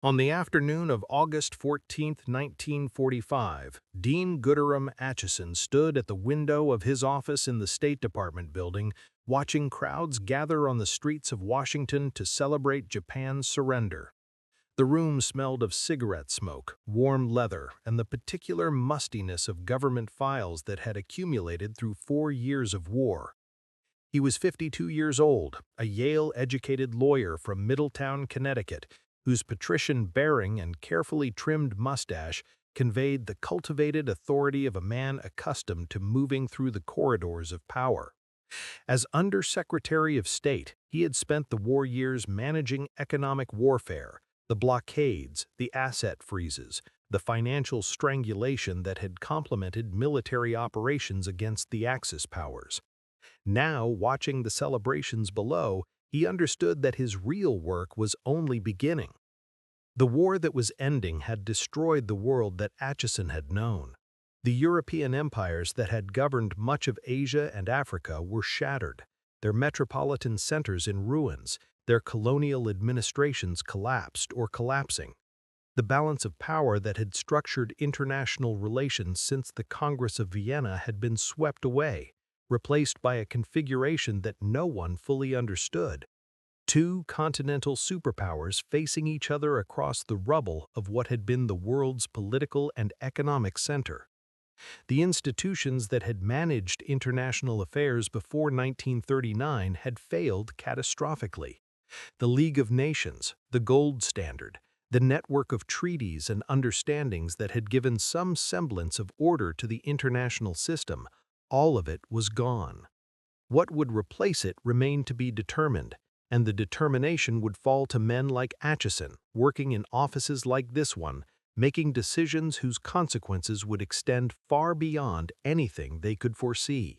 On the afternoon of August 14, 1945, Dean Acheson stood at the window of his office in the State Department building, watching crowds gather on the streets of Washington to celebrate Japan's surrender. The room smelled of cigarette smoke, warm leather, and the particular mustiness of government files that had accumulated through 4 years of war. He was 52 years old, a Yale-educated lawyer from Middletown, Connecticut, whose patrician bearing and carefully trimmed mustache conveyed the cultivated authority of a man accustomed to moving through the corridors of power. As Under-Secretary of State, he had spent the war years managing economic warfare, the blockades, the asset freezes, the financial strangulation that had complemented military operations against the Axis powers. Now, watching the celebrations below, he understood that his real work was only beginning. The war that was ending had destroyed the world that Acheson had known. The European empires that had governed much of Asia and Africa were shattered, their metropolitan centers in ruins, their colonial administrations collapsed or collapsing. The balance of power that had structured international relations since the Congress of Vienna had been swept away, replaced by a configuration that no one fully understood. Two continental superpowers facing each other across the rubble of what had been the world's political and economic center. The institutions that had managed international affairs before 1939 had failed catastrophically. The League of Nations, the gold standard, the network of treaties and understandings that had given some semblance of order to the international system, all of it was gone. What would replace it remained to be determined, and the determination would fall to men like Acheson, working in offices like this one, making decisions whose consequences would extend far beyond anything they could foresee.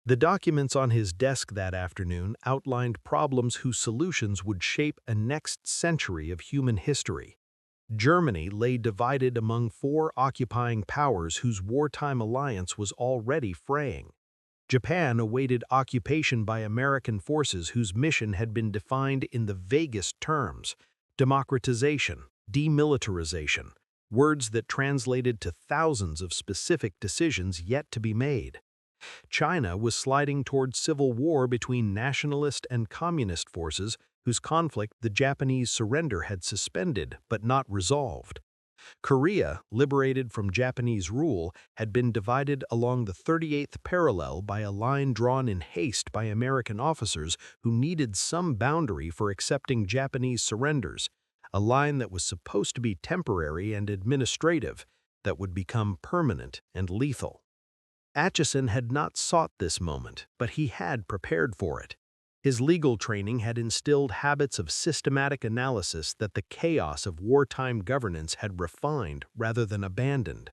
The documents on his desk that afternoon outlined problems whose solutions would shape a next century of human history. Germany lay divided among four occupying powers whose wartime alliance was already fraying. Japan awaited occupation by American forces whose mission had been defined in the vaguest terms: democratization, demilitarization, words that translated to thousands of specific decisions yet to be made. China was sliding toward civil war between nationalist and communist forces whose conflict the Japanese surrender had suspended but not resolved. Korea, liberated from Japanese rule, had been divided along the 38th parallel by a line drawn in haste by American officers who needed some boundary for accepting Japanese surrenders, a line that was supposed to be temporary and administrative, that would become permanent and lethal. Acheson had not sought this moment, but he had prepared for it. His legal training had instilled habits of systematic analysis that the chaos of wartime governance had refined rather than abandoned.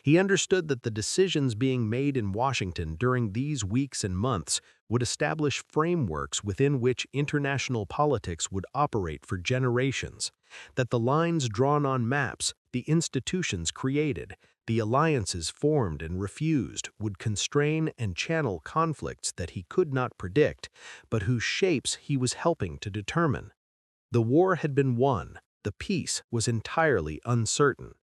He understood that the decisions being made in Washington during these weeks and months would establish frameworks within which international politics would operate for generations, that the lines drawn on maps, the institutions created, the alliances formed and refused would constrain and channel conflicts that he could not predict, but whose shapes he was helping to determine. The war had been won, the peace was entirely uncertain.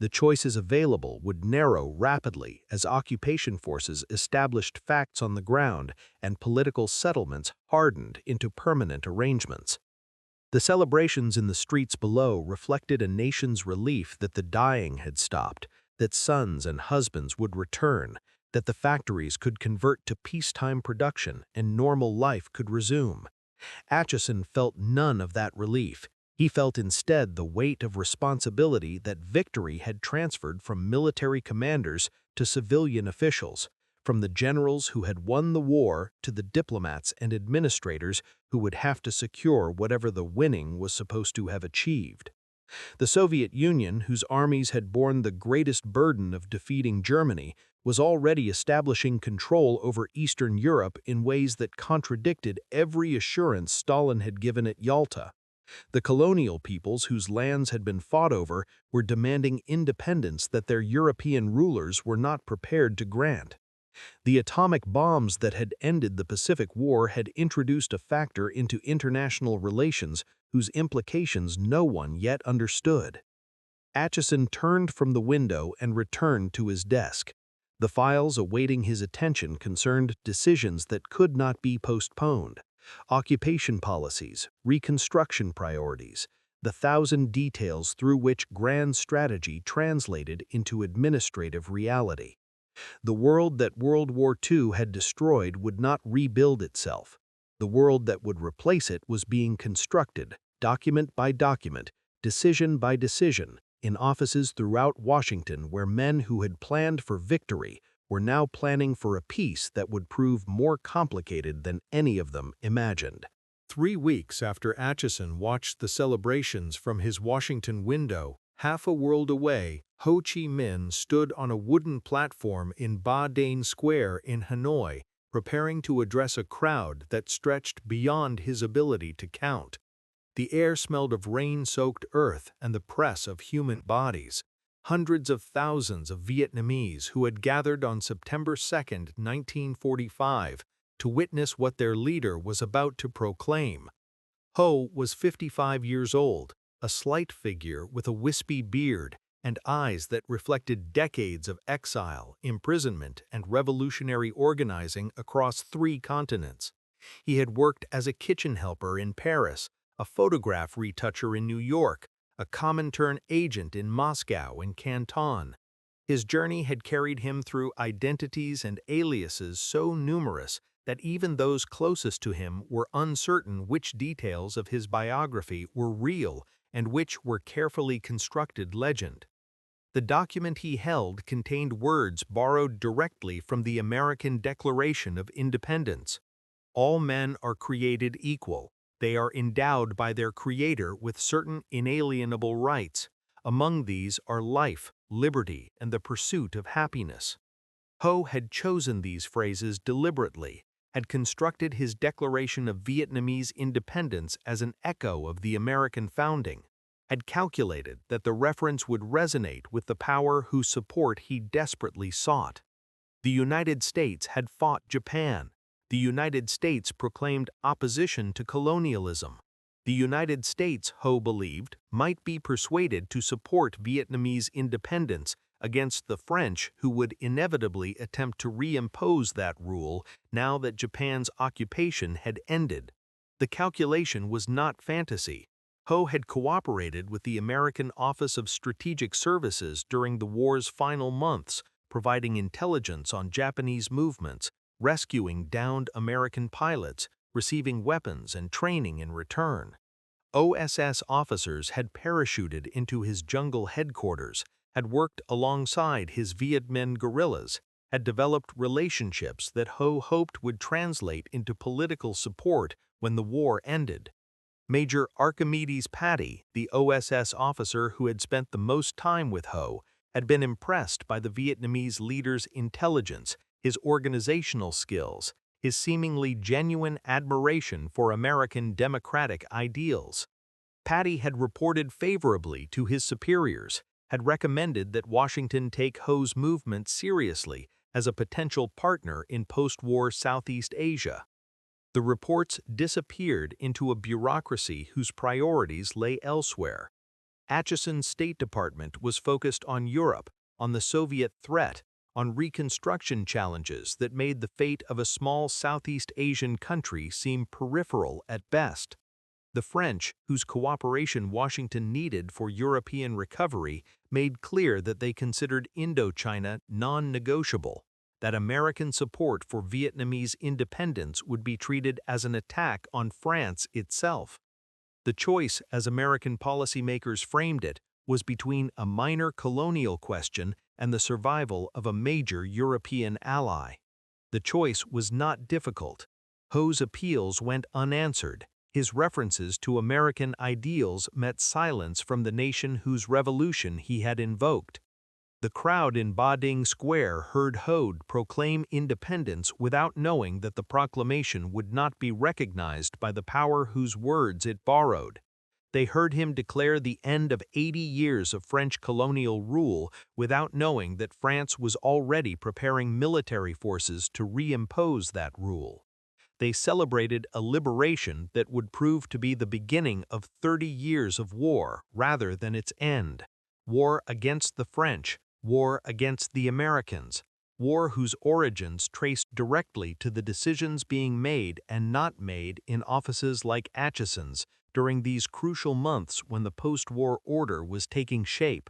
The choices available would narrow rapidly as occupation forces established facts on the ground and political settlements hardened into permanent arrangements. The celebrations in the streets below reflected a nation's relief that the dying had stopped, that sons and husbands would return, that the factories could convert to peacetime production and normal life could resume. Acheson felt none of that relief. He felt instead the weight of responsibility that victory had transferred from military commanders to civilian officials, from the generals who had won the war to the diplomats and administrators who would have to secure whatever the winning was supposed to have achieved. The Soviet Union, whose armies had borne the greatest burden of defeating Germany, was already establishing control over Eastern Europe in ways that contradicted every assurance Stalin had given at Yalta. The colonial peoples whose lands had been fought over were demanding independence that their European rulers were not prepared to grant. The atomic bombs that had ended the Pacific War had introduced a factor into international relations whose implications no one yet understood. Acheson turned from the window and returned to his desk. The files awaiting his attention concerned decisions that could not be postponed: occupation policies, reconstruction priorities, the thousand details through which grand strategy translated into administrative reality. The world that World War II had destroyed would not rebuild itself. The world that would replace it was being constructed, document by document, decision by decision, in offices throughout Washington where men who had planned for victory were now planning for a peace that would prove more complicated than any of them imagined. 3 weeks after Acheson watched the celebrations from his Washington window, half a world away, Ho Chi Minh stood on a wooden platform in Ba Dang Square in Hanoi, preparing to address a crowd that stretched beyond his ability to count. The air smelled of rain-soaked earth and the press of human bodies. Hundreds of thousands of Vietnamese who had gathered on September 2, 1945, to witness what their leader was about to proclaim. Ho was 55 years old, a slight figure with a wispy beard and eyes that reflected decades of exile, imprisonment, and revolutionary organizing across 3 continents. He had worked as a kitchen helper in Paris, a photograph retoucher in New York, a Comintern agent in Moscow and Canton. His journey had carried him through identities and aliases so numerous that even those closest to him were uncertain which details of his biography were real and which were carefully constructed legend. The document he held contained words borrowed directly from the American Declaration of Independence. All men are created equal. They are endowed by their Creator with certain inalienable rights. Among these are life, liberty, and the pursuit of happiness. Ho had chosen these phrases deliberately, had constructed his Declaration of Vietnamese Independence as an echo of the American founding, had calculated that the reference would resonate with the power whose support he desperately sought. The United States had fought Japan. The United States proclaimed opposition to colonialism. The United States, Ho believed, might be persuaded to support Vietnamese independence against the French, who would inevitably attempt to reimpose that rule now that Japan's occupation had ended. The calculation was not fantasy. Ho had cooperated with the American Office of Strategic Services during the war's final months, providing intelligence on Japanese movements, rescuing downed American pilots, receiving weapons and training in return. OSS officers had parachuted into his jungle headquarters, had worked alongside his Viet Minh guerrillas, had developed relationships that Ho hoped would translate into political support when the war ended. Major Archimedes Patty, the OSS officer who had spent the most time with Ho, had been impressed by the Vietnamese leader's intelligence, his organizational skills, his seemingly genuine admiration for American democratic ideals. Patty had reported favorably to his superiors, had recommended that Washington take Ho's movement seriously as a potential partner in post-war Southeast Asia. The reports disappeared into a bureaucracy whose priorities lay elsewhere. Acheson's State Department was focused on Europe, on the Soviet threat, on reconstruction challenges that made the fate of a small Southeast Asian country seem peripheral at best. The French, whose cooperation Washington needed for European recovery, made clear that they considered Indochina non-negotiable, that American support for Vietnamese independence would be treated as an attack on France itself. The choice, as American policymakers framed it, was between a minor colonial question and the survival of a major European ally. The choice was not difficult. Ho's appeals went unanswered. His references to American ideals met silence from the nation whose revolution he had invoked. The crowd in Ba Dang Square heard Ho proclaim independence without knowing that the proclamation would not be recognized by the power whose words it borrowed. They heard him declare the end of 80 years of French colonial rule without knowing that France was already preparing military forces to reimpose that rule. They celebrated a liberation that would prove to be the beginning of 30 years of war rather than its end. War against the French, war against the Americans, war whose origins traced directly to the decisions being made and not made in offices like Acheson's during these crucial months when the post-war order was taking shape.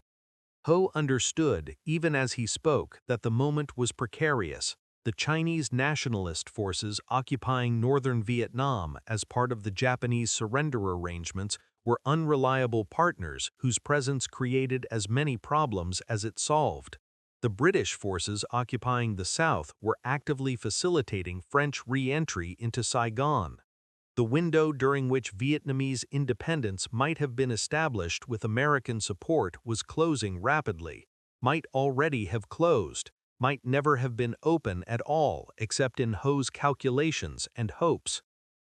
Ho understood, even as he spoke, that the moment was precarious. The Chinese nationalist forces occupying northern Vietnam as part of the Japanese surrender arrangements were unreliable partners whose presence created as many problems as it solved. The British forces occupying the South were actively facilitating French re-entry into Saigon. The window during which Vietnamese independence might have been established with American support was closing rapidly, might already have closed, might never have been open at all except in Ho's calculations and hopes.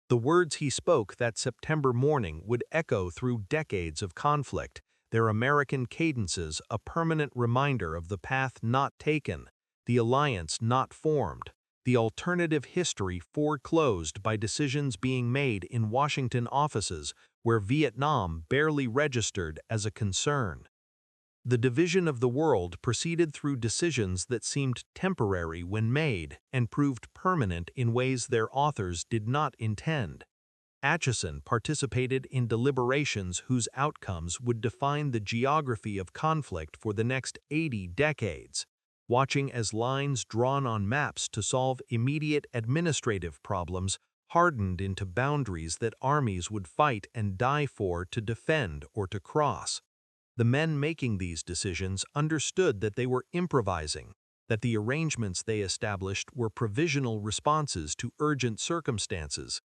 The words he spoke that September morning would echo through decades of conflict, their American cadences a permanent reminder of the path not taken, the alliance not formed, the alternative history foreclosed by decisions being made in Washington offices where Vietnam barely registered as a concern. The division of the world proceeded through decisions that seemed temporary when made and proved permanent in ways their authors did not intend. Acheson participated in deliberations whose outcomes would define the geography of conflict for the next 80 decades, watching as lines drawn on maps to solve immediate administrative problems hardened into boundaries that armies would fight and die for to defend or to cross. The men making these decisions understood that they were improvising, that the arrangements they established were provisional responses to urgent circumstances.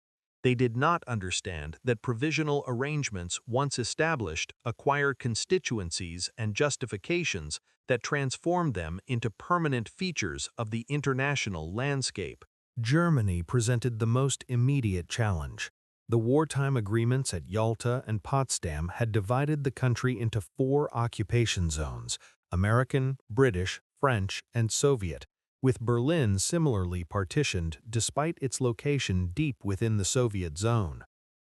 They did not understand that provisional arrangements, once established, acquire constituencies and justifications that transform them into permanent features of the international landscape. Germany presented the most immediate challenge. The wartime agreements at Yalta and Potsdam had divided the country into 4 occupation zones: American, British, French, and Soviet, with Berlin similarly partitioned despite its location deep within the Soviet zone.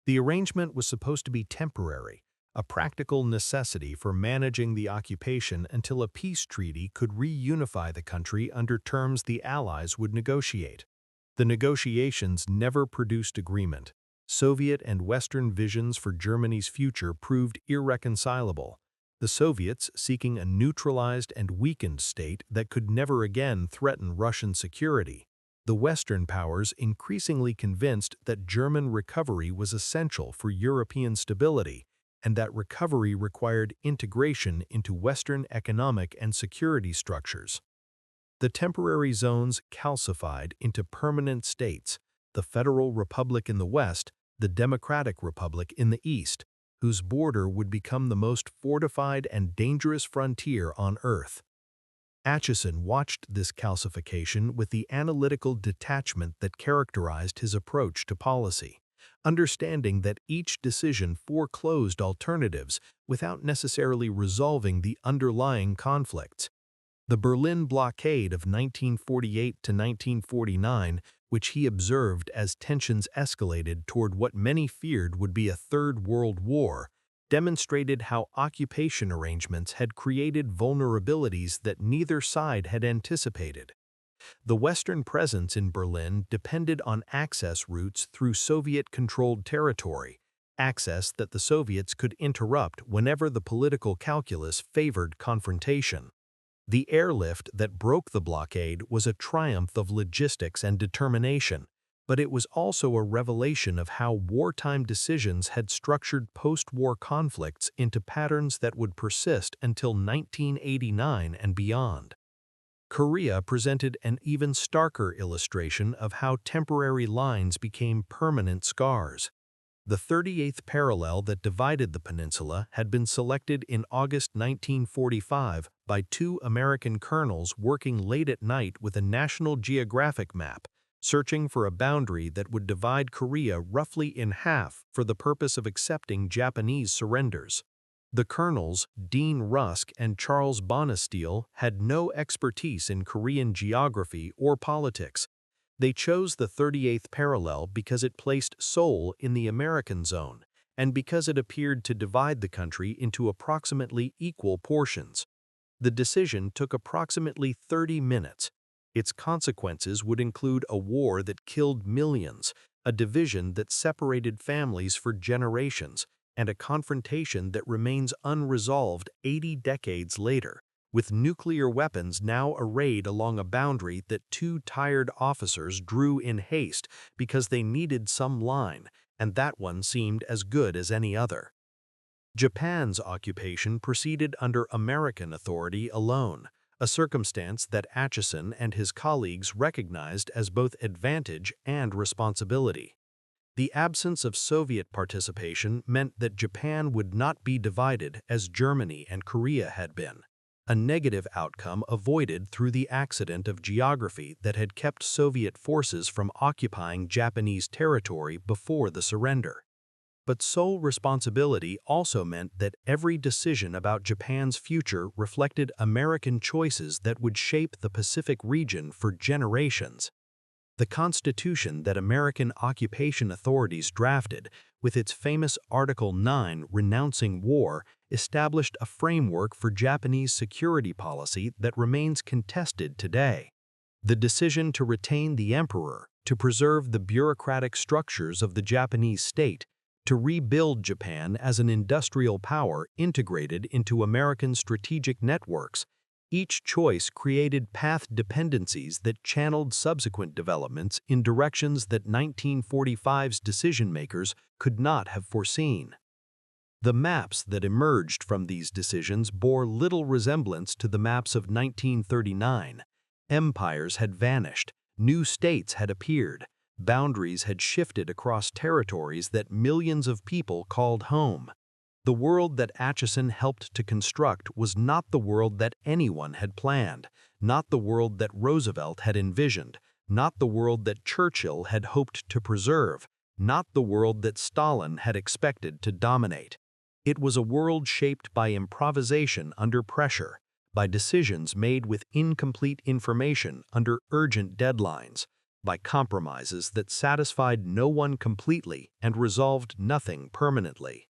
The arrangement was supposed to be temporary, a practical necessity for managing the occupation until a peace treaty could reunify the country under terms the Allies would negotiate. The negotiations never produced agreement. Soviet and Western visions for Germany's future proved irreconcilable. The Soviets seeking a neutralized and weakened state that could never again threaten Russian security. The Western powers increasingly convinced that German recovery was essential for European stability, and that recovery required integration into Western economic and security structures. The temporary zones calcified into permanent states, the Federal Republic in the West, the Democratic Republic in the East, whose border would become the most fortified and dangerous frontier on Earth. Acheson watched this calcification with the analytical detachment that characterized his approach to policy, understanding that each decision foreclosed alternatives without necessarily resolving the underlying conflicts. The Berlin blockade of 1948 to 1949, which he observed as tensions escalated toward what many feared would be a Third World War, demonstrated how occupation arrangements had created vulnerabilities that neither side had anticipated. The Western presence in Berlin depended on access routes through Soviet-controlled territory, access that the Soviets could interrupt whenever the political calculus favored confrontation. The airlift that broke the blockade was a triumph of logistics and determination, but it was also a revelation of how wartime decisions had structured post-war conflicts into patterns that would persist until 1989 and beyond. Korea presented an even starker illustration of how temporary lines became permanent scars. The 38th parallel that divided the peninsula had been selected in August 1945 by 2 American colonels working late at night with a National Geographic map, searching for a boundary that would divide Korea roughly in half for the purpose of accepting Japanese surrenders. The colonels, Dean Rusk and Charles Bonesteel, had no expertise in Korean geography or politics. They chose the 38th parallel because it placed Seoul in the American zone, and because it appeared to divide the country into approximately equal portions. The decision took approximately 30 minutes. Its consequences would include a war that killed millions, a division that separated families for generations, and a confrontation that remains unresolved 80 decades later, with nuclear weapons now arrayed along a boundary that two tired officers drew in haste because they needed some line, and that one seemed as good as any other. Japan's occupation proceeded under American authority alone, a circumstance that Acheson and his colleagues recognized as both advantage and responsibility. The absence of Soviet participation meant that Japan would not be divided as Germany and Korea had been, a negative outcome avoided through the accident of geography that had kept Soviet forces from occupying Japanese territory before the surrender. But sole responsibility also meant that every decision about Japan's future reflected American choices that would shape the Pacific region for generations. The Constitution that American occupation authorities drafted, with its famous Article 9 renouncing war, established a framework for Japanese security policy that remains contested today. The decision to retain the emperor, to preserve the bureaucratic structures of the Japanese state, to rebuild Japan as an industrial power integrated into American strategic networks, each choice created path dependencies that channeled subsequent developments in directions that 1945's decision-makers could not have foreseen. The maps that emerged from these decisions bore little resemblance to the maps of 1939. Empires had vanished, new states had appeared, boundaries had shifted across territories that millions of people called home. The world that Acheson helped to construct was not the world that anyone had planned, not the world that Roosevelt had envisioned, not the world that Churchill had hoped to preserve, not the world that Stalin had expected to dominate. It was a world shaped by improvisation under pressure, by decisions made with incomplete information under urgent deadlines, by compromises that satisfied no one completely and resolved nothing permanently.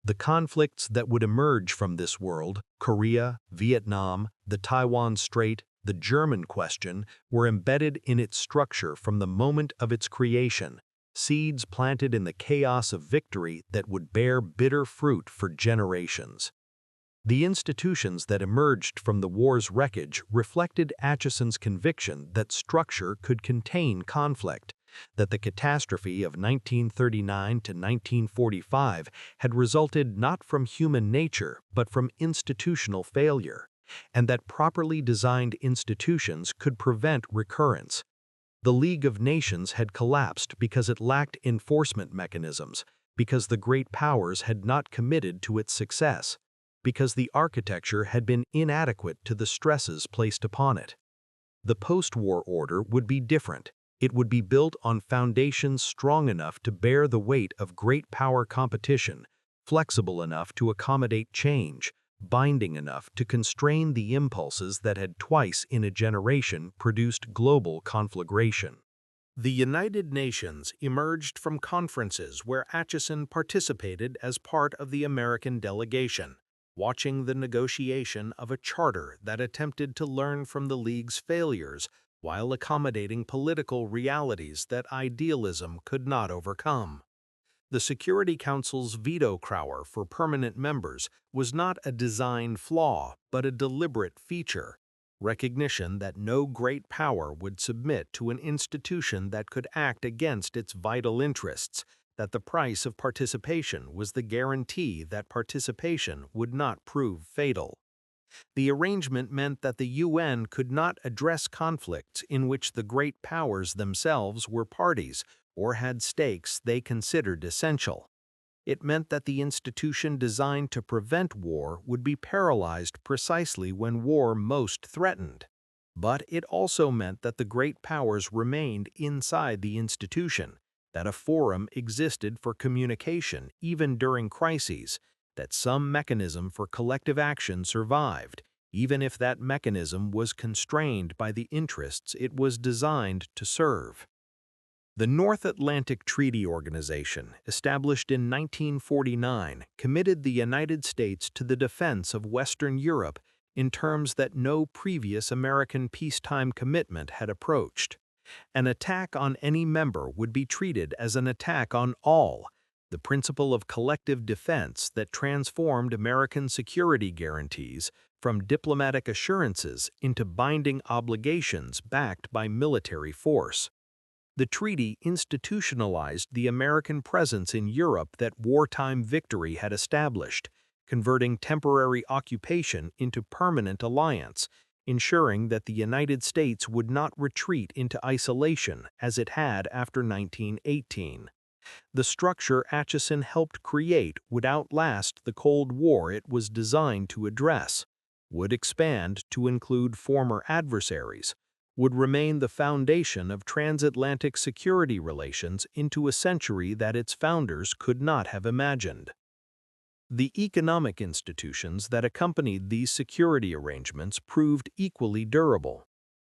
The conflicts that would emerge from this world, Korea, Vietnam, the Taiwan Strait, the German question, were embedded in its structure from the moment of its creation, seeds planted in the chaos of victory that would bear bitter fruit for generations. The institutions that emerged from the war's wreckage reflected Acheson's conviction that structure could contain conflict, that the catastrophe of 1939 to 1945 had resulted not from human nature but from institutional failure, and that properly designed institutions could prevent recurrence. The League of Nations had collapsed because it lacked enforcement mechanisms, because the great powers had not committed to its success, because the architecture had been inadequate to the stresses placed upon it. The post-war order would be different. It would be built on foundations strong enough to bear the weight of great power competition, flexible enough to accommodate change, binding enough to constrain the impulses that had twice in a generation produced global conflagration. The United Nations emerged from conferences where Acheson participated as part of the American delegation, watching the negotiation of a charter that attempted to learn from the League's failures while accommodating political realities that idealism could not overcome. The Security Council's veto power for permanent members was not a design flaw but a deliberate feature, recognition that no great power would submit to an institution that could act against its vital interests, that the price of participation was the guarantee that participation would not prove fatal. The arrangement meant that the UN could not address conflicts in which the great powers themselves were parties or had stakes they considered essential. It meant that the institution designed to prevent war would be paralyzed precisely when war most threatened. But it also meant that the great powers remained inside the institution, that a forum existed for communication even during crises, that some mechanism for collective action survived, even if that mechanism was constrained by the interests it was designed to serve. The North Atlantic Treaty Organization, established in 1949, committed the United States to the defense of Western Europe in terms that no previous American peacetime commitment had approached. An attack on any member would be treated as an attack on all, the principle of collective defense that transformed American security guarantees from diplomatic assurances into binding obligations backed by military force. The treaty institutionalized the American presence in Europe that wartime victory had established, converting temporary occupation into permanent alliance, ensuring that the United States would not retreat into isolation as it had after 1918. The structure Acheson helped create would outlast the Cold War it was designed to address, would expand to include former adversaries, would remain the foundation of transatlantic security relations into a century that its founders could not have imagined. The economic institutions that accompanied these security arrangements proved equally durable.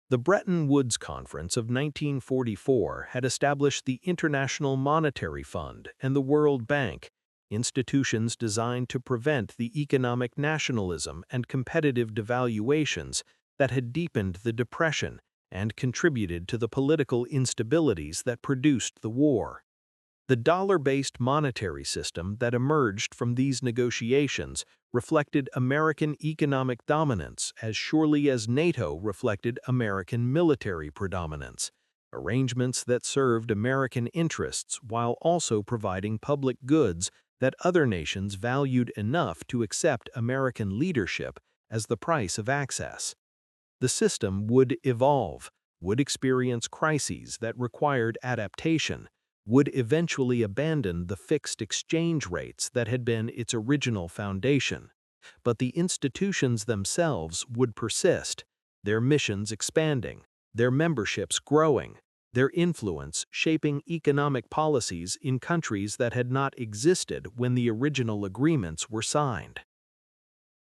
The Bretton Woods Conference of 1944 had established the International Monetary Fund and the World Bank, institutions designed to prevent the economic nationalism and competitive devaluations that had deepened the Depression and contributed to the political instabilities that produced the war. The dollar-based monetary system that emerged from these negotiations reflected American economic dominance as surely as NATO reflected American military predominance, arrangements that served American interests while also providing public goods that other nations valued enough to accept American leadership as the price of access. The system would evolve, would experience crises that required adaptation, would eventually abandon the fixed exchange rates that had been its original foundation. But the institutions themselves would persist, their missions expanding, their memberships growing, their influence shaping economic policies in countries that had not existed when the original agreements were signed.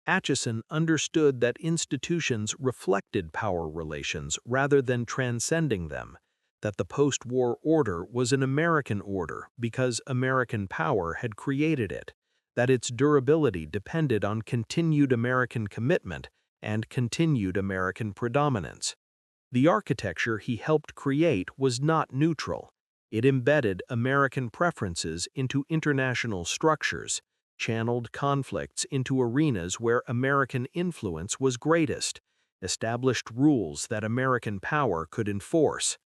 Acheson understood that institutions reflected power relations rather than transcending them, that the post-war order was an American order because American power had created it, that its durability depended on continued American commitment and continued American predominance. The architecture he helped create was not neutral. It embedded American preferences into international structures, channeled conflicts into arenas where American influence was greatest, established rules that American power could enforce.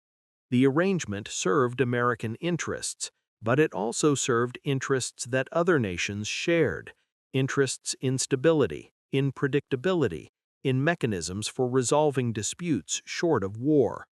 The arrangement served American interests, but it also served interests that other nations shared, interests in stability, in predictability, in mechanisms for resolving disputes short of war.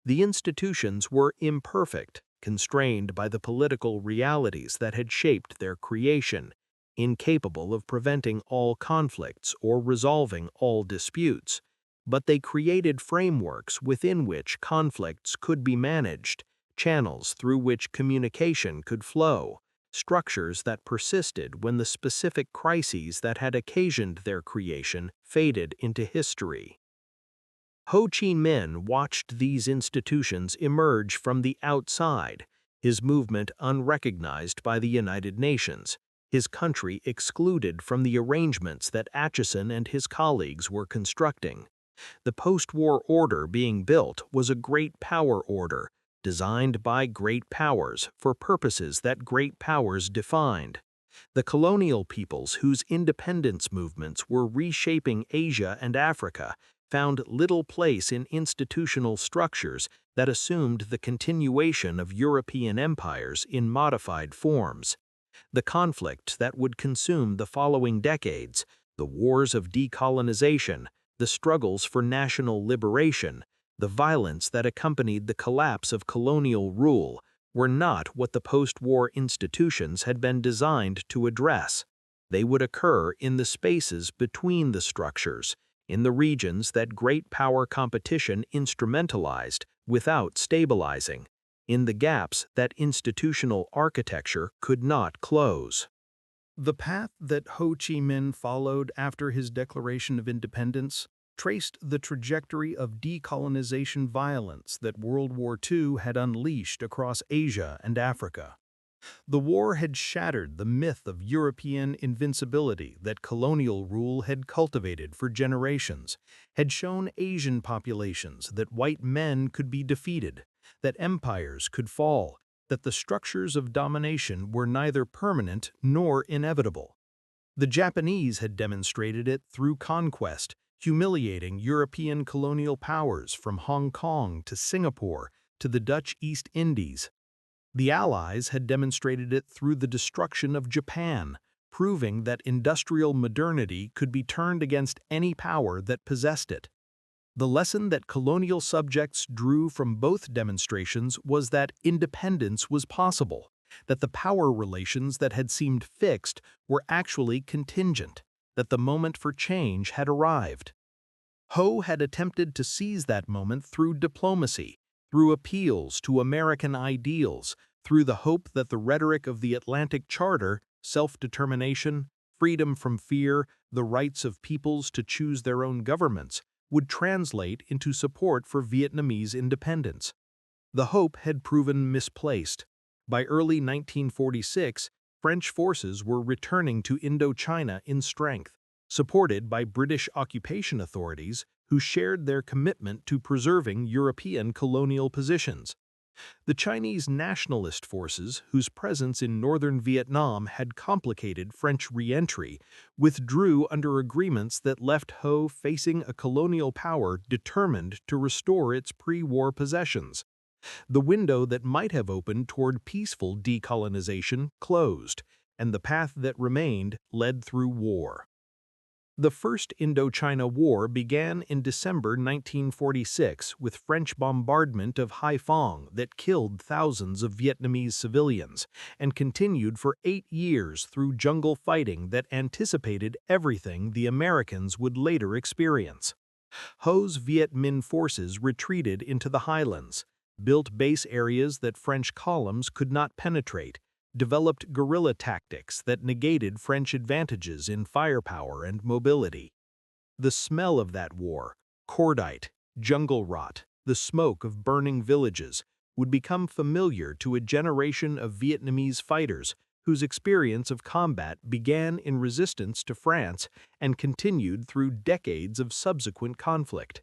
The institutions were imperfect, constrained by the political realities that had shaped their creation, incapable of preventing all conflicts or resolving all disputes, but they created frameworks within which conflicts could be managed, channels through which communication could flow, structures that persisted when the specific crises that had occasioned their creation faded into history. Ho Chi Minh watched these institutions emerge from the outside, his movement unrecognized by the United Nations, his country excluded from the arrangements that Acheson and his colleagues were constructing. The post-war order being built was a great power order, designed by great powers for purposes that great powers defined. The colonial peoples whose independence movements were reshaping Asia and Africa found little place in institutional structures that assumed the continuation of European empires in modified forms. The conflict that would consume the following decades, the wars of decolonization, the struggles for national liberation, the violence that accompanied the collapse of colonial rule, were not what the post-war institutions had been designed to address. They would occur in the spaces between the structures, in the regions that great power competition instrumentalized without stabilizing, in the gaps that institutional architecture could not close. The path that Ho Chi Minh followed after his declaration of independence traced the trajectory of decolonization violence that World War II had unleashed across Asia and Africa. The war had shattered the myth of European invincibility that colonial rule had cultivated for generations, had shown Asian populations that white men could be defeated, that empires could fall, that the structures of domination were neither permanent nor inevitable. The Japanese had demonstrated it through conquest, humiliating European colonial powers from Hong Kong to Singapore to the Dutch East Indies. The Allies had demonstrated it through the destruction of Japan, proving that industrial modernity could be turned against any power that possessed it. The lesson that colonial subjects drew from both demonstrations was that independence was possible, that the power relations that had seemed fixed were actually contingent, that the moment for change had arrived. Ho had attempted to seize that moment through diplomacy, through appeals to American ideals, through the hope that the rhetoric of the Atlantic Charter, self-determination, freedom from fear, the rights of peoples to choose their own governments, would translate into support for Vietnamese independence. The hope had proven misplaced. By early 1946, French forces were returning to Indochina in strength, supported by British occupation authorities who shared their commitment to preserving European colonial positions. The Chinese nationalist forces, whose presence in northern Vietnam had complicated French re-entry, withdrew under agreements that left Ho facing a colonial power determined to restore its pre-war possessions. The window that might have opened toward peaceful decolonization closed, and the path that remained led through war. The First Indochina War began in December 1946 with French bombardment of Haiphong that killed thousands of Vietnamese civilians, and continued for 8 years through jungle fighting that anticipated everything the Americans would later experience. Ho's Viet Minh forces retreated into the highlands, built base areas that French columns could not penetrate, developed guerrilla tactics that negated French advantages in firepower and mobility. The smell of that war, cordite, jungle rot, the smoke of burning villages, would become familiar to a generation of Vietnamese fighters whose experience of combat began in resistance to France and continued through decades of subsequent conflict.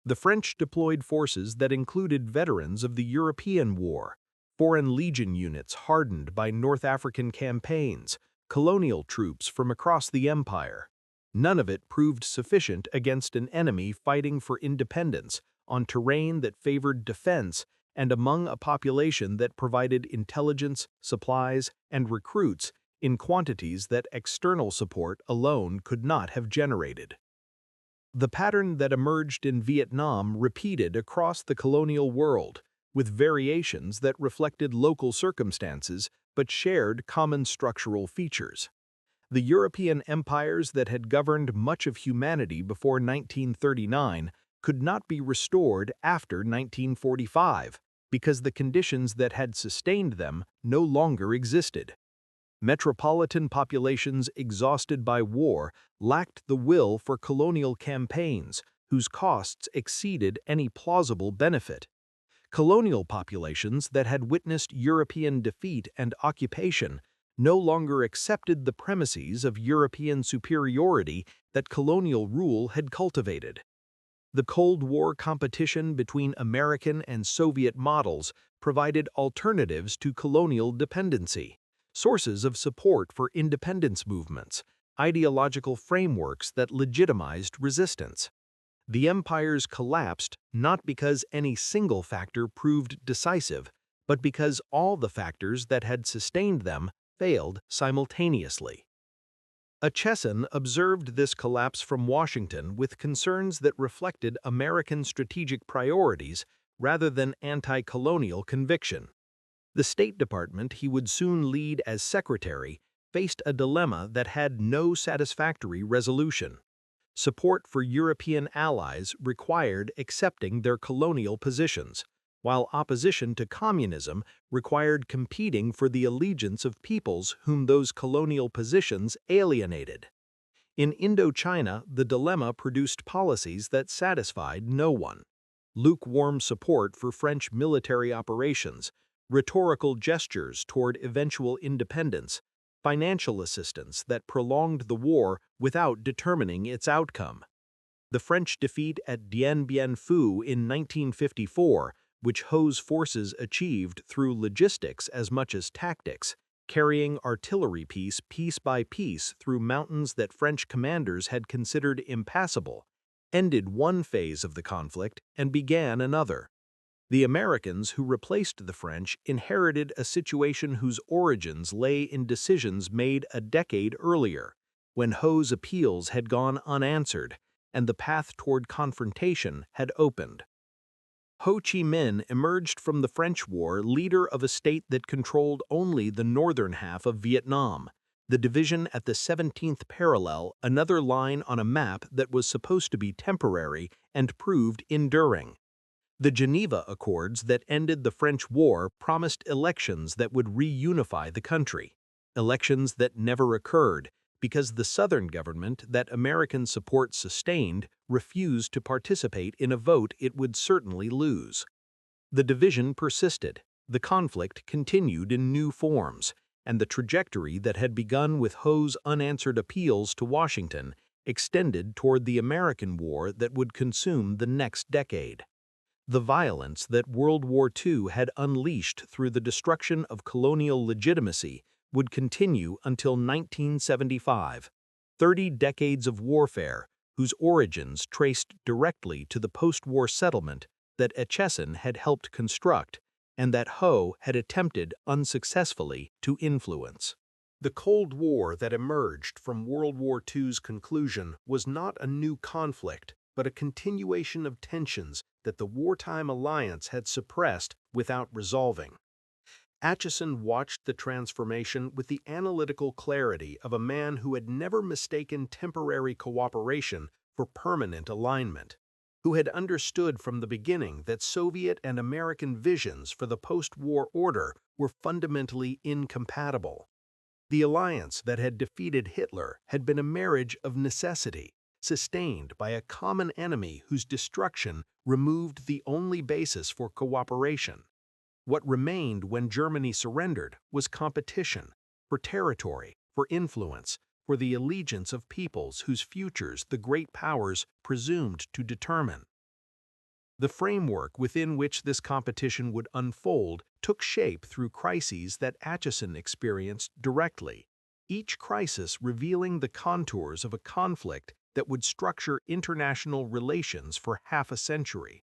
The French deployed forces that included veterans of the European War, Foreign Legion units hardened by North African campaigns, colonial troops from across the empire. None of it proved sufficient against an enemy fighting for independence on terrain that favored defense and among a population that provided intelligence, supplies, and recruits in quantities that external support alone could not have generated. The pattern that emerged in Vietnam repeated across the colonial world, with variations that reflected local circumstances but shared common structural features. The European empires that had governed much of humanity before 1939 could not be restored after 1945 because the conditions that had sustained them no longer existed. Metropolitan populations exhausted by war lacked the will for colonial campaigns whose costs exceeded any plausible benefit. Colonial populations that had witnessed European defeat and occupation no longer accepted the premises of European superiority that colonial rule had cultivated. The Cold War competition between American and Soviet models provided alternatives to colonial dependency, sources of support for independence movements, ideological frameworks that legitimized resistance. The empires collapsed not because any single factor proved decisive, but because all the factors that had sustained them failed simultaneously. Acheson observed this collapse from Washington with concerns that reflected American strategic priorities rather than anti-colonial conviction. The State Department he would soon lead as secretary faced a dilemma that had no satisfactory resolution. Support for European allies required accepting their colonial positions, while opposition to communism required competing for the allegiance of peoples whom those colonial positions alienated. In Indochina, the dilemma produced policies that satisfied no one. Lukewarm support for French military operations, rhetorical gestures toward eventual independence, financial assistance that prolonged the war without determining its outcome. The French defeat at Dien Bien Phu in 1954, which Ho's forces achieved through logistics as much as tactics, carrying artillery piece by piece through mountains that French commanders had considered impassable, ended one phase of the conflict and began another. The Americans who replaced the French inherited a situation whose origins lay in decisions made a decade earlier, when Ho's appeals had gone unanswered and the path toward confrontation had opened. Ho Chi Minh emerged from the French War leader of a state that controlled only the northern half of Vietnam, the division at the 17th parallel, another line on a map that was supposed to be temporary and proved enduring. The Geneva Accords that ended the French War promised elections that would reunify the country, elections that never occurred because the Southern government that American support sustained refused to participate in a vote it would certainly lose. The division persisted, the conflict continued in new forms, and the trajectory that had begun with Ho's unanswered appeals to Washington extended toward the American war that would consume the next decade. The violence that World War II had unleashed through the destruction of colonial legitimacy would continue until 1975, 30 decades of warfare whose origins traced directly to the post-war settlement that Acheson had helped construct and that Ho had attempted unsuccessfully to influence. The Cold War that emerged from World War II's conclusion was not a new conflict, but a continuation of tensions that the wartime alliance had suppressed without resolving. Acheson watched the transformation with the analytical clarity of a man who had never mistaken temporary cooperation for permanent alignment, who had understood from the beginning that Soviet and American visions for the post-war order were fundamentally incompatible. The alliance that had defeated Hitler had been a marriage of necessity, sustained by a common enemy whose destruction removed the only basis for cooperation. What remained when Germany surrendered was competition, for territory, for influence, for the allegiance of peoples whose futures the great powers presumed to determine. The framework within which this competition would unfold took shape through crises that Acheson experienced directly, each crisis revealing the contours of a conflict that would structure international relations for half a century.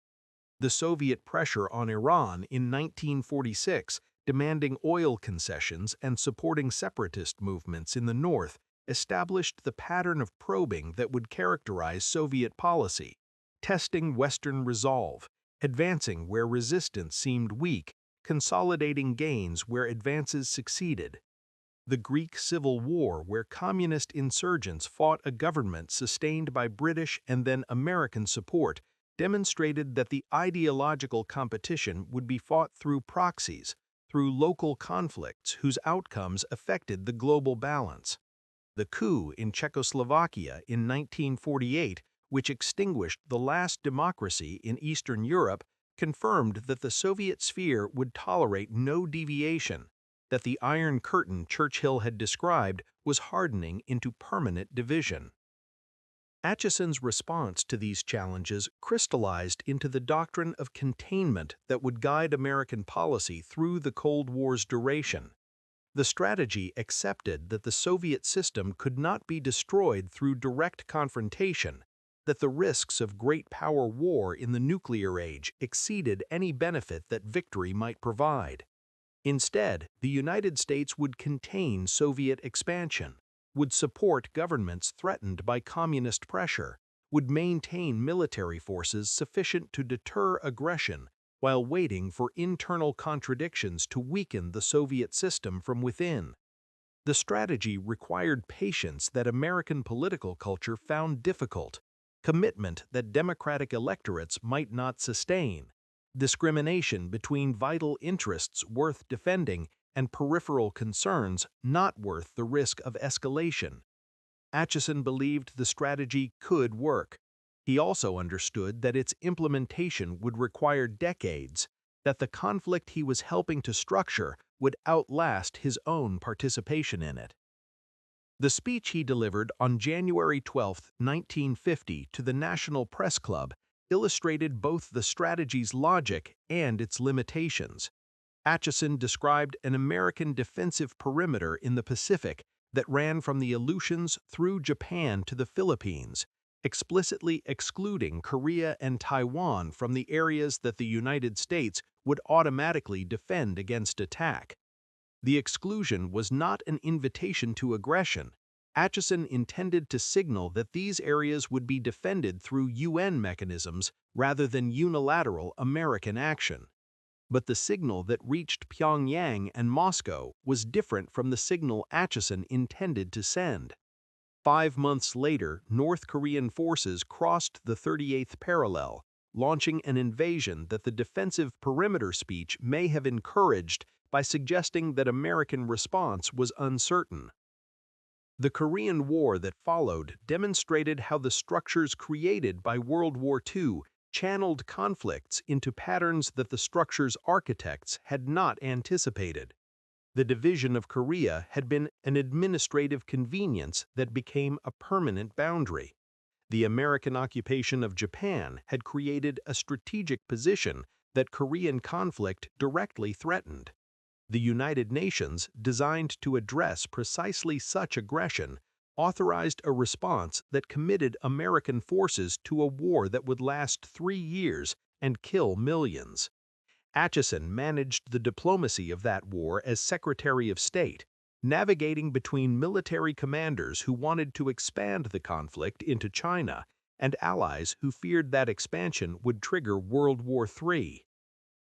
The Soviet pressure on Iran in 1946, demanding oil concessions and supporting separatist movements in the north, established the pattern of probing that would characterize Soviet policy, testing Western resolve, advancing where resistance seemed weak, consolidating gains where advances succeeded. The Greek Civil War, where communist insurgents fought a government sustained by British and then American support, demonstrated that the ideological competition would be fought through proxies, through local conflicts whose outcomes affected the global balance. The coup in Czechoslovakia in 1948, which extinguished the last democracy in Eastern Europe, confirmed that the Soviet sphere would tolerate no deviation, that the Iron Curtain Churchill had described was hardening into permanent division. Acheson's response to these challenges crystallized into the doctrine of containment that would guide American policy through the Cold War's duration. The strategy accepted that the Soviet system could not be destroyed through direct confrontation, that the risks of great power war in the nuclear age exceeded any benefit that victory might provide. Instead, the United States would contain Soviet expansion, would support governments threatened by communist pressure, would maintain military forces sufficient to deter aggression while waiting for internal contradictions to weaken the Soviet system from within. The strategy required patience that American political culture found difficult, commitment that democratic electorates might not sustain, discrimination between vital interests worth defending and peripheral concerns not worth the risk of escalation. Acheson believed the strategy could work. He also understood that its implementation would require decades, that the conflict he was helping to structure would outlast his own participation in it. The speech he delivered on January 12, 1950, to the National Press Club illustrated both the strategy's logic and its limitations. Acheson described an American defensive perimeter in the Pacific that ran from the Aleutians through Japan to the Philippines, explicitly excluding Korea and Taiwan from the areas that the United States would automatically defend against attack. The exclusion was not an invitation to aggression. Acheson intended to signal that these areas would be defended through UN mechanisms rather than unilateral American action. But the signal that reached Pyongyang and Moscow was different from the signal Acheson intended to send. 5 months later, North Korean forces crossed the 38th parallel, launching an invasion that the defensive perimeter speech may have encouraged by suggesting that American response was uncertain. The Korean War that followed demonstrated how the structures created by World War II channeled conflicts into patterns that the structure's architects had not anticipated. The division of Korea had been an administrative convenience that became a permanent boundary. The American occupation of Japan had created a strategic position that Korean conflict directly threatened. The United Nations, designed to address precisely such aggression, authorized a response that committed American forces to a war that would last 3 years and kill millions. Acheson managed the diplomacy of that war as Secretary of State, navigating between military commanders who wanted to expand the conflict into China and allies who feared that expansion would trigger World War III.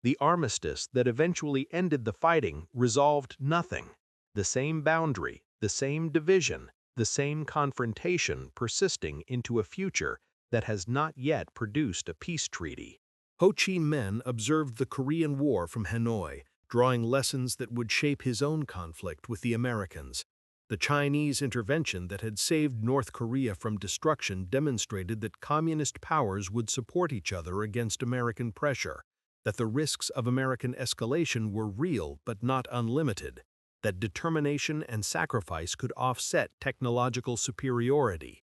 The armistice that eventually ended the fighting resolved nothing. The same boundary, the same division, the same confrontation persisting into a future that has not yet produced a peace treaty. Ho Chi Minh observed the Korean War from Hanoi, drawing lessons that would shape his own conflict with the Americans. The Chinese intervention that had saved North Korea from destruction demonstrated that communist powers would support each other against American pressure, that the risks of American escalation were real but not unlimited, that determination and sacrifice could offset technological superiority.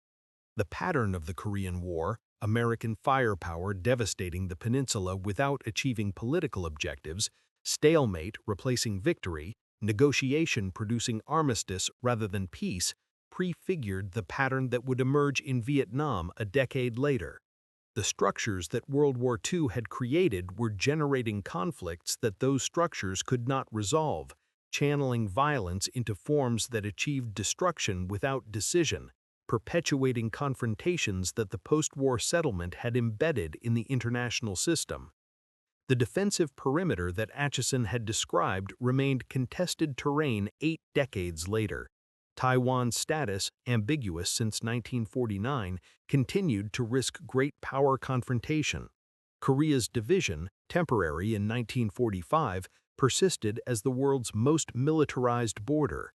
The pattern of the Korean War, American firepower devastating the peninsula without achieving political objectives, stalemate replacing victory, negotiation producing armistice rather than peace, prefigured the pattern that would emerge in Vietnam a decade later. The structures that World War II had created were generating conflicts that those structures could not resolve, channeling violence into forms that achieved destruction without decision, perpetuating confrontations that the post-war settlement had embedded in the international system. The defensive perimeter that Acheson had described remained contested terrain 8 decades later. Taiwan's status, ambiguous since 1949, continued to risk great power confrontation. Korea's division, temporary in 1945, persisted as the world's most militarized border.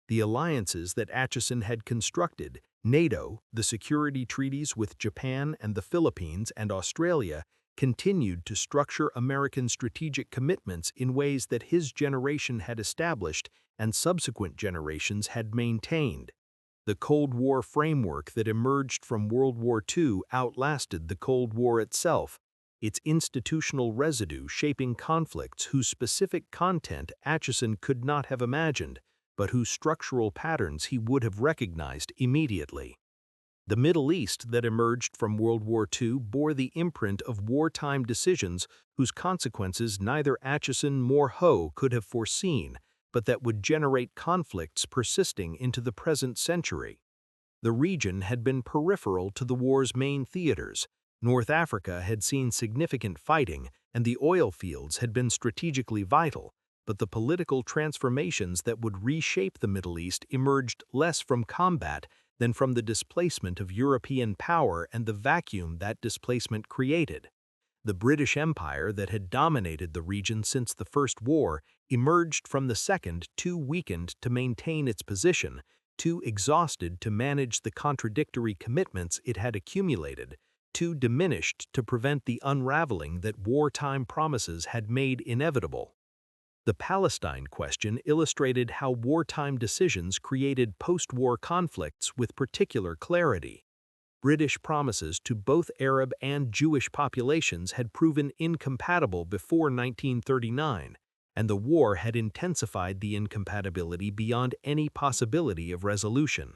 The alliances that Acheson had constructed, NATO, the security treaties with Japan and the Philippines and Australia, continued to structure American strategic commitments in ways that his generation had established and subsequent generations had maintained. The Cold War framework that emerged from World War II outlasted the Cold War itself, its institutional residue shaping conflicts whose specific content Acheson could not have imagined, but whose structural patterns he would have recognized immediately. The Middle East that emerged from World War II bore the imprint of wartime decisions whose consequences neither Acheson nor Ho could have foreseen, but that would generate conflicts persisting into the present century. The region had been peripheral to the war's main theaters. North Africa had seen significant fighting, and the oil fields had been strategically vital, but the political transformations that would reshape the Middle East emerged less from combat than from the displacement of European power and the vacuum that displacement created. The British Empire that had dominated the region since the First War emerged from the Second too weakened to maintain its position, too exhausted to manage the contradictory commitments it had accumulated, too diminished to prevent the unraveling that wartime promises had made inevitable. The Palestine question illustrated how wartime decisions created post-war conflicts with particular clarity. British promises to both Arab and Jewish populations had proven incompatible before 1939, and the war had intensified the incompatibility beyond any possibility of resolution.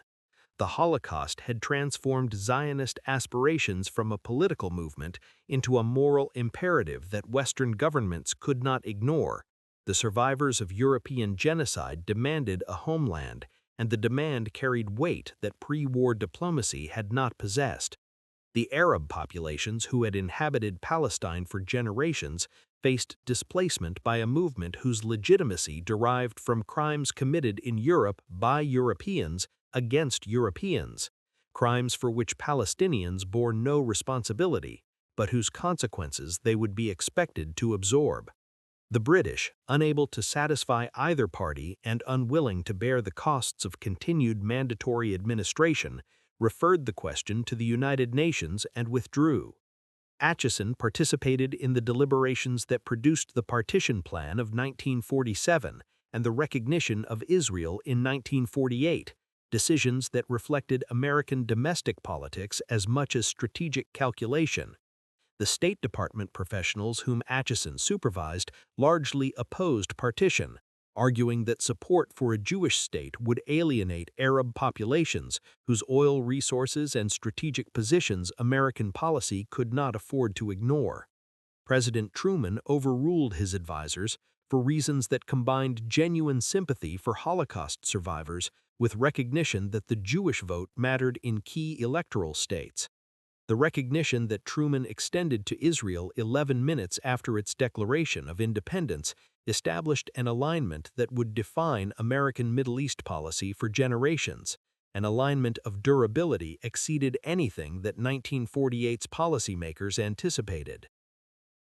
The Holocaust had transformed Zionist aspirations from a political movement into a moral imperative that Western governments could not ignore. The survivors of European genocide demanded a homeland, and the demand carried weight that pre-war diplomacy had not possessed. The Arab populations who had inhabited Palestine for generations faced displacement by a movement whose legitimacy derived from crimes committed in Europe by Europeans against Europeans, crimes for which Palestinians bore no responsibility, but whose consequences they would be expected to absorb. The British, unable to satisfy either party and unwilling to bear the costs of continued mandatory administration, referred the question to the United Nations and withdrew. Acheson participated in the deliberations that produced the Partition Plan of 1947 and the recognition of Israel in 1948, decisions that reflected American domestic politics as much as strategic calculation. The State Department professionals whom Acheson supervised largely opposed partition, arguing that support for a Jewish state would alienate Arab populations whose oil resources and strategic positions American policy could not afford to ignore. President Truman overruled his advisors for reasons that combined genuine sympathy for Holocaust survivors with recognition that the Jewish vote mattered in key electoral states. The recognition that Truman extended to Israel 11 minutes after its declaration of independence established an alignment that would define American Middle East policy for generations. An alignment of durability exceeded anything that 1948's policymakers anticipated.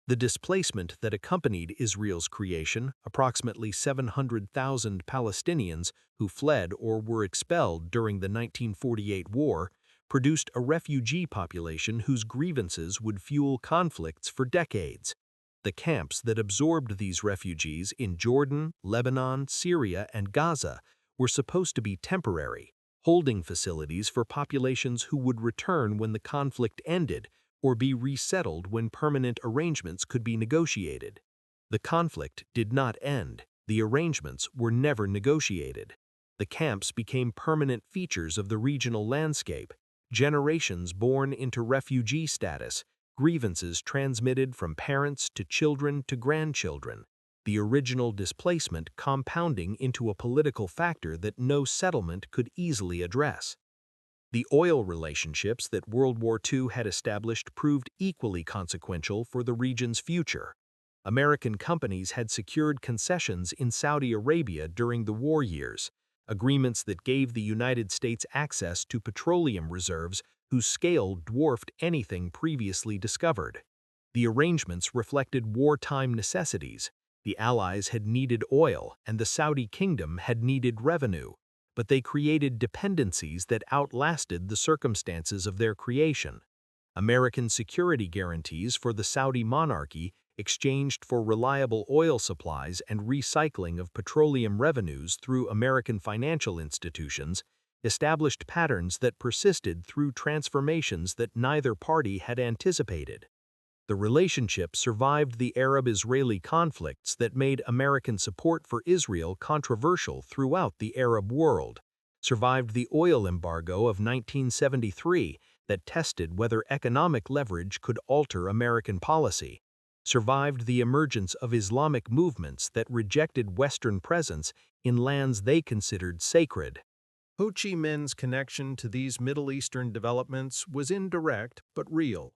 The displacement that accompanied Israel's creation, approximately 700,000 Palestinians who fled or were expelled during the 1948 war, produced a refugee population whose grievances would fuel conflicts for decades. The camps that absorbed these refugees in Jordan, Lebanon, Syria, and Gaza were supposed to be temporary, holding facilities for populations who would return when the conflict ended or be resettled when permanent arrangements could be negotiated. The conflict did not end. The arrangements were never negotiated. The camps became permanent features of the regional landscape, generations born into refugee status, grievances transmitted from parents to children to grandchildren, the original displacement compounding into a political factor that no settlement could easily address. The oil relationships that World War II had established proved equally consequential for the region's future. American companies had secured concessions in Saudi Arabia during the war years, agreements that gave the United States access to petroleum reserves whose scale dwarfed anything previously discovered. The arrangements reflected wartime necessities. The Allies had needed oil, and the Saudi kingdom had needed revenue, but they created dependencies that outlasted the circumstances of their creation. American security guarantees for the Saudi monarchy exchanged for reliable oil supplies and recycling of petroleum revenues through American financial institutions established patterns that persisted through transformations that neither party had anticipated. The relationship survived the Arab-Israeli conflicts that made American support for Israel controversial throughout the Arab world, survived the oil embargo of 1973 that tested whether economic leverage could alter American policy, survived the emergence of Islamic movements that rejected Western presence in lands they considered sacred. Ho Chi Minh's connection to these Middle Eastern developments was indirect but real.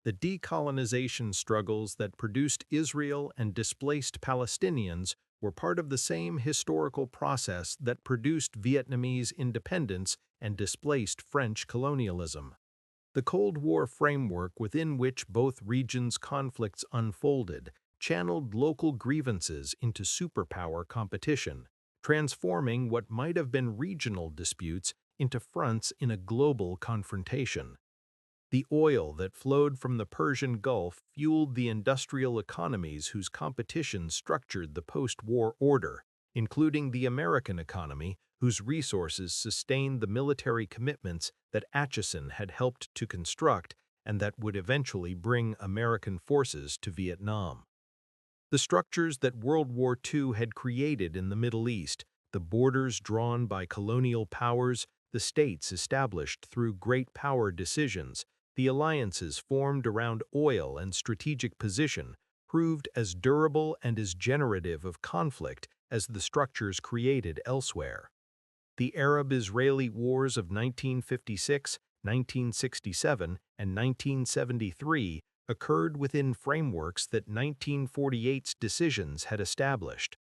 The decolonization struggles that produced Israel and displaced Palestinians were part of the same historical process that produced Vietnamese independence and displaced French colonialism. The Cold War framework within which both regions' conflicts unfolded channeled local grievances into superpower competition, transforming what might have been regional disputes into fronts in a global confrontation. The oil that flowed from the Persian Gulf fueled the industrial economies whose competition structured the post-war order, including the American economy, whose resources sustained the military commitments that Acheson had helped to construct and that would eventually bring American forces to Vietnam. The structures that World War II had created in the Middle East, the borders drawn by colonial powers, the states established through great power decisions, the alliances formed around oil and strategic position, proved as durable and as generative of conflict as the structures created elsewhere. The Arab-Israeli Wars of 1956, 1967, and 1973 occurred within frameworks that 1948's decisions had established.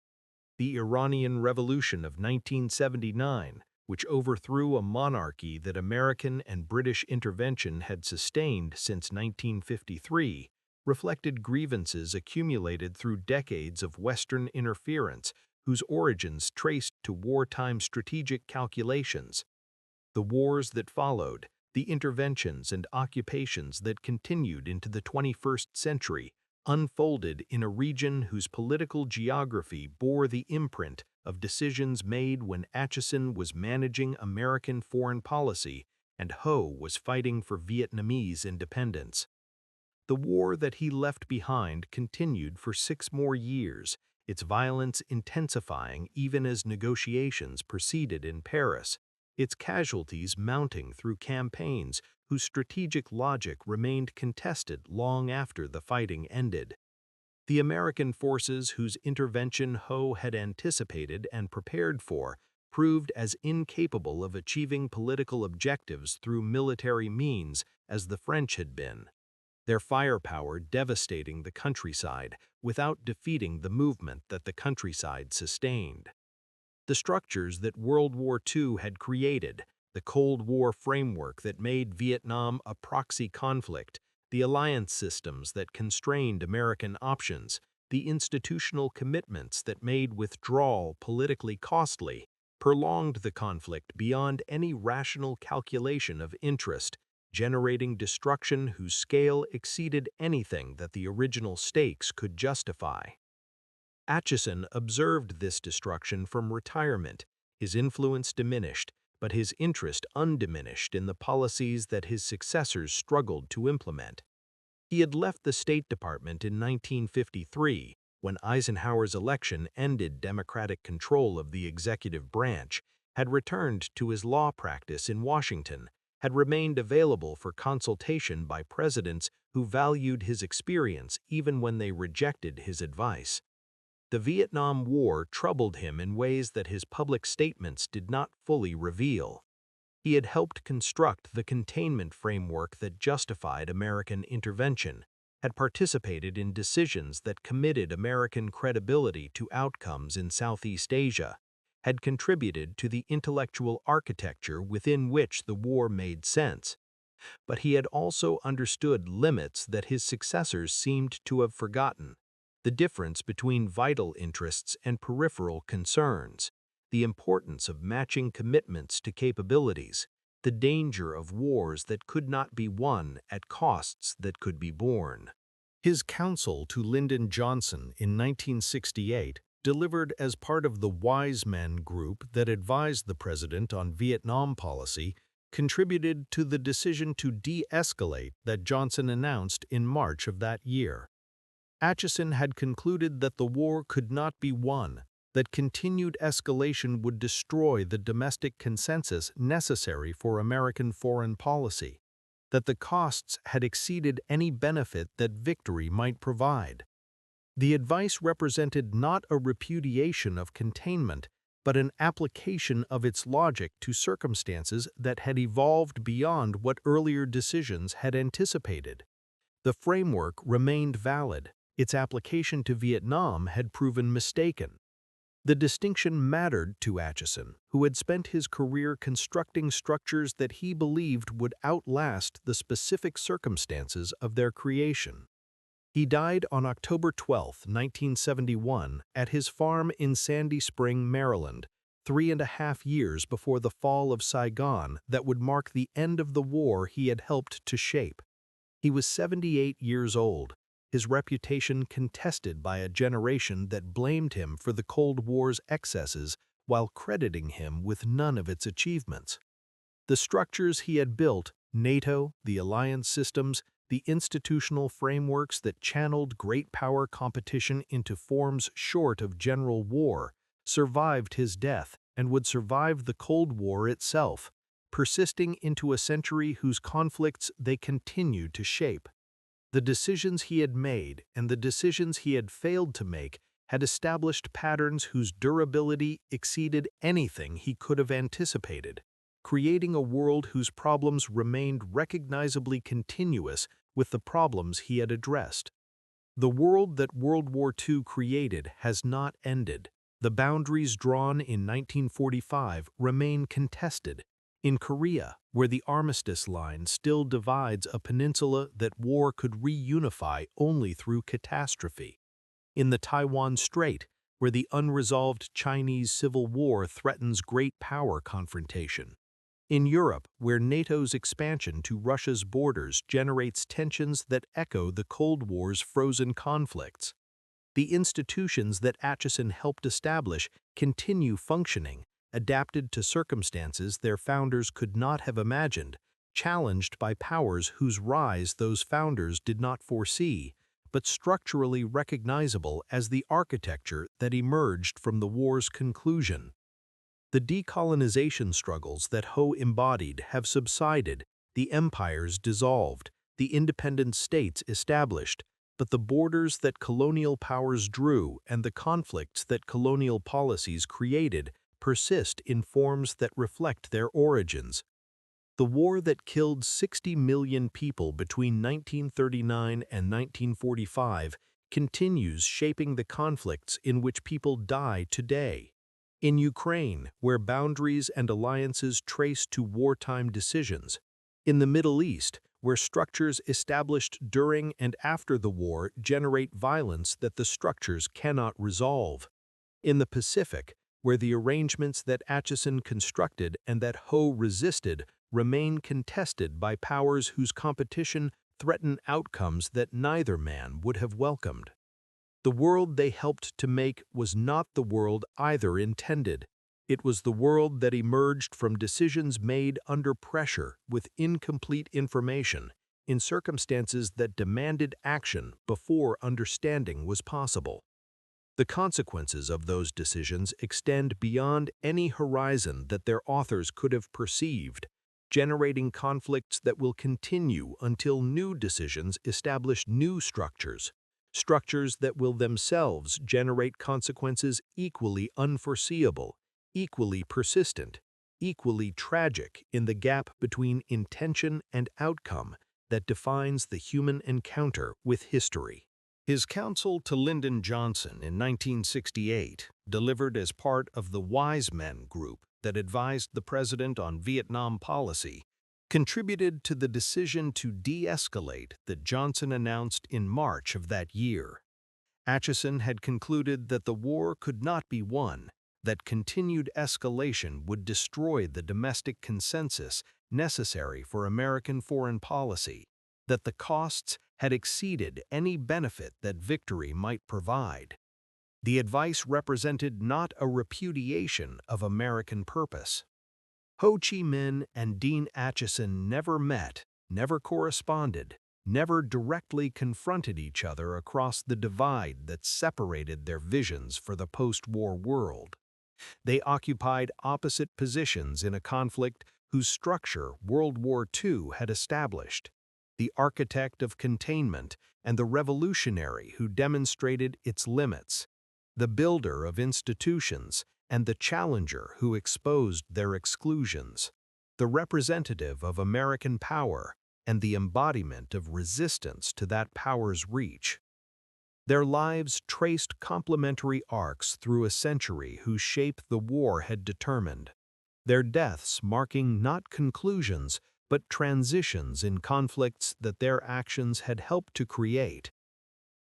The Iranian Revolution of 1979, which overthrew a monarchy that American and British intervention had sustained since 1953, reflected grievances accumulated through decades of Western interference whose origins traced to wartime strategic calculations. The wars that followed, the interventions and occupations that continued into the 21st century, unfolded in a region whose political geography bore the imprint of decisions made when Acheson was managing American foreign policy and Ho was fighting for Vietnamese independence. The war that he left behind continued for 6 more years, its violence intensifying even as negotiations proceeded in Paris, its casualties mounting through campaigns whose strategic logic remained contested long after the fighting ended. The American forces whose intervention Ho had anticipated and prepared for proved as incapable of achieving political objectives through military means as the French had been, their firepower devastating the countryside without defeating the movement that the countryside sustained. The structures that World War II had created, the Cold War framework that made Vietnam a proxy conflict, the alliance systems that constrained American options, the institutional commitments that made withdrawal politically costly, prolonged the conflict beyond any rational calculation of interest, generating destruction whose scale exceeded anything that the original stakes could justify. Acheson observed this destruction from retirement, his influence diminished, but his interest undiminished in the policies that his successors struggled to implement. He had left the State Department in 1953, when Eisenhower's election ended Democratic control of the executive branch, had returned to his law practice in Washington, had remained available for consultation by presidents who valued his experience even when they rejected his advice. The Vietnam War troubled him in ways that his public statements did not fully reveal. He had helped construct the containment framework that justified American intervention, had participated in decisions that committed American credibility to outcomes in Southeast Asia, had contributed to the intellectual architecture within which the war made sense. But he had also understood limits that his successors seemed to have forgotten: the difference between vital interests and peripheral concerns, the importance of matching commitments to capabilities, the danger of wars that could not be won at costs that could be borne. His counsel to Lyndon Johnson in 1968, delivered as part of the Wise Men group that advised the president on Vietnam policy, contributed to the decision to de-escalate that Johnson announced in March of that year. Acheson had concluded that the war could not be won, that continued escalation would destroy the domestic consensus necessary for American foreign policy, that the costs had exceeded any benefit that victory might provide. The advice represented not a repudiation of containment, but an application of its logic to circumstances that had evolved beyond what earlier decisions had anticipated. The framework remained valid. Its application to Vietnam had proven mistaken. The distinction mattered to Acheson, who had spent his career constructing structures that he believed would outlast the specific circumstances of their creation. He died on October 12, 1971, at his farm in Sandy Spring, Maryland, 3.5 years before the fall of Saigon that would mark the end of the war he had helped to shape. He was 78 years old, his reputation contested by a generation that blamed him for the Cold War's excesses while crediting him with none of its achievements. The structures he had built, NATO, the alliance systems, the institutional frameworks that channeled great power competition into forms short of general war, survived his death and would survive the Cold War itself, persisting into a century whose conflicts they continued to shape. The decisions he had made and the decisions he had failed to make had established patterns whose durability exceeded anything he could have anticipated, creating a world whose problems remained recognizably continuous with the problems he had addressed. The world that World War II created has not ended. The boundaries drawn in 1945 remain contested. In Korea, where the armistice line still divides a peninsula that war could reunify only through catastrophe. In the Taiwan Strait, where the unresolved Chinese Civil War threatens great power confrontation. In Europe, where NATO's expansion to Russia's borders generates tensions that echo the Cold War's frozen conflicts. The institutions that Acheson helped establish continue functioning, adapted to circumstances their founders could not have imagined, challenged by powers whose rise those founders did not foresee, but structurally recognizable as the architecture that emerged from the war's conclusion. The decolonization struggles that Ho embodied have subsided, the empires dissolved, the independent states established, but the borders that colonial powers drew and the conflicts that colonial policies created persist in forms that reflect their origins. The war that killed 60 million people between 1939 and 1945 continues shaping the conflicts in which people die today. In Ukraine, where boundaries and alliances trace to wartime decisions. In the Middle East, where structures established during and after the war generate violence that the structures cannot resolve. In the Pacific, where the arrangements that Acheson constructed and that Ho resisted remain contested by powers whose competition threaten outcomes that neither man would have welcomed. The world they helped to make was not the world either intended. It was the world that emerged from decisions made under pressure with incomplete information, in circumstances that demanded action before understanding was possible. The consequences of those decisions extend beyond any horizon that their authors could have perceived, generating conflicts that will continue until new decisions establish new structures that will themselves generate consequences equally unforeseeable, equally persistent, equally tragic in the gap between intention and outcome that defines the human encounter with history. His counsel to Lyndon Johnson in 1968, delivered as part of the Wise Men group that advised the president on Vietnam policy, contributed to the decision to de-escalate that Johnson announced in March of that year. Acheson had concluded that the war could not be won, that continued escalation would destroy the domestic consensus necessary for American foreign policy, that the costs had exceeded any benefit that victory might provide. The advice represented not a repudiation of American purpose. Ho Chi Minh and Dean Acheson never met, never corresponded, never directly confronted each other across the divide that separated their visions for the post-war world. They occupied opposite positions in a conflict whose structure World War II had established, the architect of containment and the revolutionary who demonstrated its limits, the builder of institutions and the challenger who exposed their exclusions, the representative of American power and the embodiment of resistance to that power's reach. Their lives traced complementary arcs through a century whose shape the war had determined, their deaths marking not conclusions but transitions in conflicts that their actions had helped to create.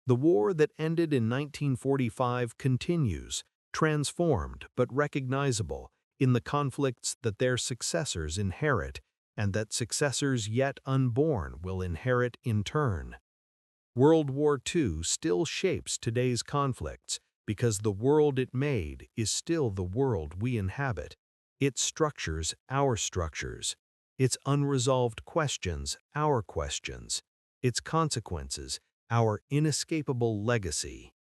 The war that ended in 1945 continues, transformed but recognizable, in the conflicts that their successors inherit, and that successors yet unborn will inherit in turn. World War II still shapes today's conflicts because the world it made is still the world we inhabit. Its structures, our structures. Its unresolved questions, our questions. Its consequences, our inescapable legacy.